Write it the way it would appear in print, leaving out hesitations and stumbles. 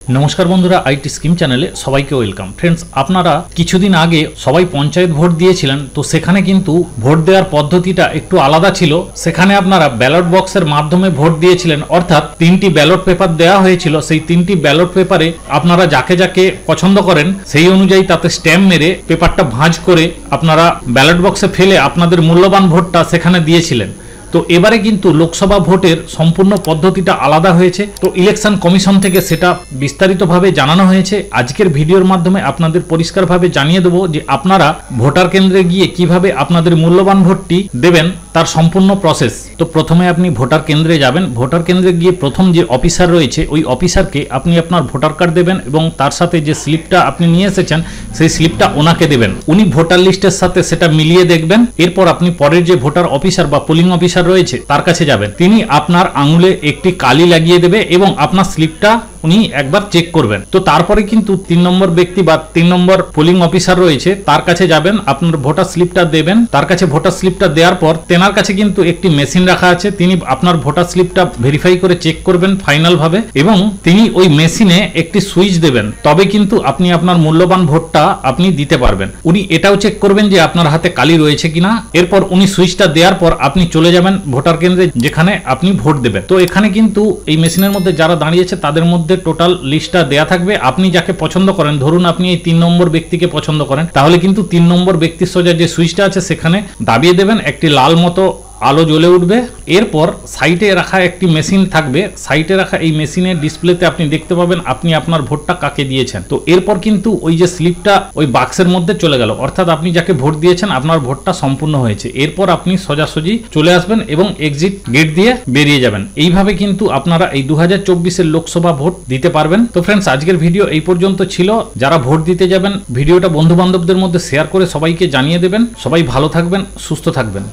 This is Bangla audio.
नमस्कार बंधुरा आईटी स्कीम चैनेले सबाइके वेलकाम। फ्रेंड्स आपनारा किछुदिन आगे सबाई पंचायत भोट दिएछिलेन, तो सेखाने किन्तु भोट देওয়ার पद्धतिटा एकटू आलादा छिलो। सेखाने आपनारा बैलट बक्सेर माध्यमे भोट दिएछिलेन, अर्थात तीनटी बैलट पेपर देওয়া হয়েছিল। সেই তিনটি ব্যালট পেপারে আপনারা যাকে যাকে পছন্দ করেন সেই অনুযায়ী তাতে স্ট্যাম্প মেরে পেপারটা ভাঁজ করে আপনারা ব্যালট বক্সে ফেলে আপনাদের মূল্যবান ভোটটা সেখানে দিয়েছিলেন। তো এবারে কিন্তু লোকসভা ভোটের সম্পূর্ণ পদ্ধতিটা আলাদা হয়েছে। তো ইলেকশন কমিশন থেকে সেটা বিস্তারিতভাবে জানানো হয়েছে। আজকের ভিডিওর মাধ্যমে আপনাদের পরিষ্কারভাবে জানিয়ে দেব যে আপনারা ভোটার কেন্দ্রে গিয়ে কিভাবে আপনাদের মূল্যবান ভোটটি দেবেন তার সম্পূর্ণ প্রসেস। তো প্রথমে আপনি ভোটার কেন্দ্রে যাবেন। ভোটার কেন্দ্রে গিয়ে প্রথম যে অফিসার রয়েছে ওই অফিসারকে আপনি আপনার ভোটার কার্ড দেবেন এবং তার সাথে যে স্লিপটা আপনি নিয়ে এসেছেন সেই স্লিপটা ওনাকে দেবেন। উনি ভোটার লিস্টের সাথে সেটা মিলিয়ে দেখবেন। এরপর আপনি পরের যে ভোটার অফিসার বা পোলিং অফিসার রয়েছে তার কাছে যাবেন। তিনি আপনার আঙুলে একটি কালি লাগিয়ে দেবে এবং আপনার স্লিপটা উনি একবার চেক করবেন। তো তারপরে কিন্তু 3 নম্বর ব্যক্তি বা 3 নম্বর পোলিং অফিসার রয়েছে তার কাছে যাবেন, আপনার ভোটার স্লিপটা দেবেন। তার কাছে ভোটার স্লিপটা দেওয়ার পর তেনার কাছে কিন্তু একটি মেশিন রাখা আছে, তিনি আপনার ভোটার স্লিপটা ভেরিফাই করে চেক করবেন ফাইনাল ভাবে এবং তিনি ওই মেশিনে একটি সুইচ দেবেন। তবে কিন্তু আপনি আপনার মূল্যবান ভোটটা আপনি দিতে পারবেন। উনি এটাও চেক করবেন যে আপনার হাতে কালি রয়েছে কিনা। এরপর উনি সুইচটা দেওয়ার পর আপনি চলে যাবেন ভোটার কেন্দ্রে যেখানে আপনি ভোট দেবেন। তো এখানে কিন্তু এই মেশিনের মধ্যে যারা দাঁড়িয়েছে তাদের মধ্যে টোটাল লিস্টটা দেয়া থাকবে। আপনি যাকে পছন্দ করেন, ধরুন আপনি এই 3 নম্বর ব্যক্তিকে পছন্দ করেন, তাহলে কিন্তু 3 নম্বর ব্যক্তির সোজা যে সুইচটা আছে সেখানে দাবিয়ে দেবেন, একটি লাল মতো আলো জ্বলে উঠবে। এরপর সাইডে রাখা একটি মেশিন থাকবে, সাইডে রাখা এই মেশিনের ডিসপ্লেতে আপনি দেখতে পাবেন আপনি আপনার ভোটটা কাকে দিয়েছেন। তো এরপর কিন্তু ওই যে স্লিপটা ওই বাক্সের মধ্যে চলে গেল, অর্থাৎ আপনি যাকে ভোট দিয়েছেন আপনার ভোটটা সম্পূর্ণ হয়েছে। এরপর আপনি সোজাসুজি চলে আসবেন এবং এক্সিট গেট দিয়ে বেরিয়ে যাবেন। এইভাবে কিন্তু আপনারা এই 2024-এর লোকসভা ভোট দিতে পারবেন। তো ফ্রেন্ডস আজকের ভিডিও এই পর্যন্ত ছিল। যারা ভোট দিতে যাবেন ভিডিওটা বন্ধু বান্ধবদের মধ্যে শেয়ার করে সবাইকে জানিয়ে দেবেন। সবাই ভালো থাকবেন, সুস্থ থাকবেন।